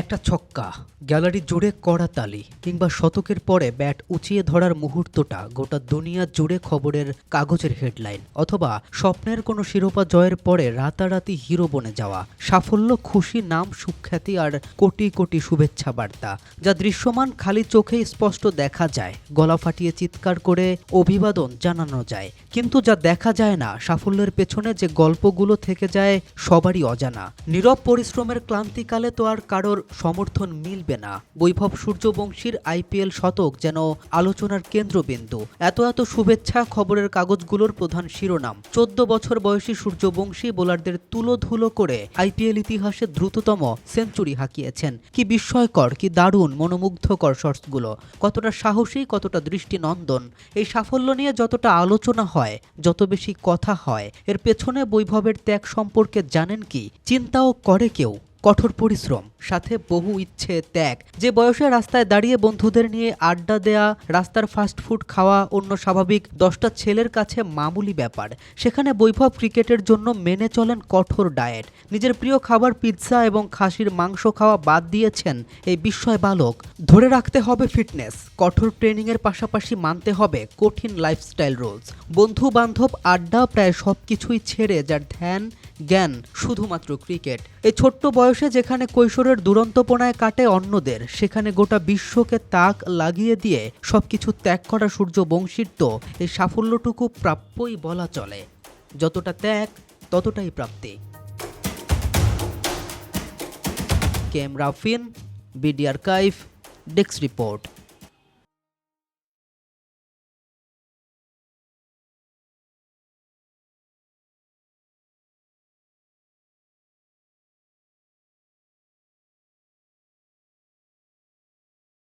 একটা ছক্কা, গ্যালারি জুড়ে কড়াতালি কিংবা শতকের পরে ব্যাট উঁচিয়ে ধরার মুহূর্তটা গোটা দুনিয়া জুড়ে খবরের কাগজের হেডলাইন, অথবা স্বপ্নের কোনো শিরোপা জয়ের পরে রাতারাতি হিরো বনে যাওয়া সাফল্য, খুশি, নাম, সুখ্যাতি আর কোটি কোটি শুভেচ্ছা বার্তা, যা দৃশ্যমান খালি চোখেই স্পষ্ট দেখা যায়, গলা ফাটিয়ে চিৎকার করে অভিবাদন জানানো যায়। কিন্তু যা দেখা যায় না, সাফল্যের পেছনে যে গল্পগুলো থেকে যায় সবারই অজানা। নীরব পরিশ্রমের ক্লান্তিকালে তো আর কারোর সমর্থন মিলবে না। বৈভব সূর্যবংশীর আইপিএল শতক যেন আলোচনার কেন্দ্রবিন্দু। এত এত শুভেচ্ছা খবরের কাগজগুলোর প্রধান শিরোনাম। 14 বছর বয়সী সূর্যবংশী বোলারদের তুলোধুলো করে আইপিএল ইতিহাসে দ্রুততম সেঞ্চুরি হাঁকিয়েছেন। কি বিস্ময়কর, কি দারুণ, মনোমুগ্ধকর শটসগুলো, কতটা সাহসী, কতটা দৃষ্টিনন্দন। এই সাফল্য নিয়ে যতটা আলোচনা হয়, যত বেশি কথা হয়, এর পেছনে বৈভবের ত্যাগ সম্পর্কে জানেন কি? চিন্তাও করে কেউ? কঠোর পরিশ্রম, সাথে বহু ইচ্ছে, ত্যাগ। যে বয়সে রাস্তায় দাঁড়িয়ে বন্ধুদের নিয়ে আড্ডা দেয়া, রাস্তার ফাস্টফুড খাওয়া অন্য স্বাভাবিক 10টা ছেলের কাছে মামুলি ব্যাপার, সেখানে বৈভব ক্রিকেটের জন্য মেনে চলেন কঠোর ডায়েট। নিজের প্রিয় খাবার পিৎজা এবং খাসির মাংস খাওয়া বাদ দিয়েছেন এই বিস্ময় বালক। ধরে রাখতে হবে ফিটনেস, কঠোর ট্রেনিংয়ের পাশাপাশি মানতে হবে কঠিন লাইফস্টাইল রুলস। বন্ধু বান্ধব, আড্ডা, প্রায় সবকিছুই ছেড়ে যার ধ্যান জ্ঞান শুধুমাত্র ক্রিকেট। এই ছোট্ট বয়সে যেখানে কৈশোরের দুরন্তপনায় কাটে অন্যদের, সেখানে গোটা বিশ্বকে তাক লাগিয়ে দিয়ে সবকিছু ত্যাগ করা সূর্যবংশীর তো এই সাফল্যটুকু প্রাপ্যই বলা চলে। যতটা ত্যাগ ততটাই প্রাপ্তি। KM Rafin, BD archive, desk report.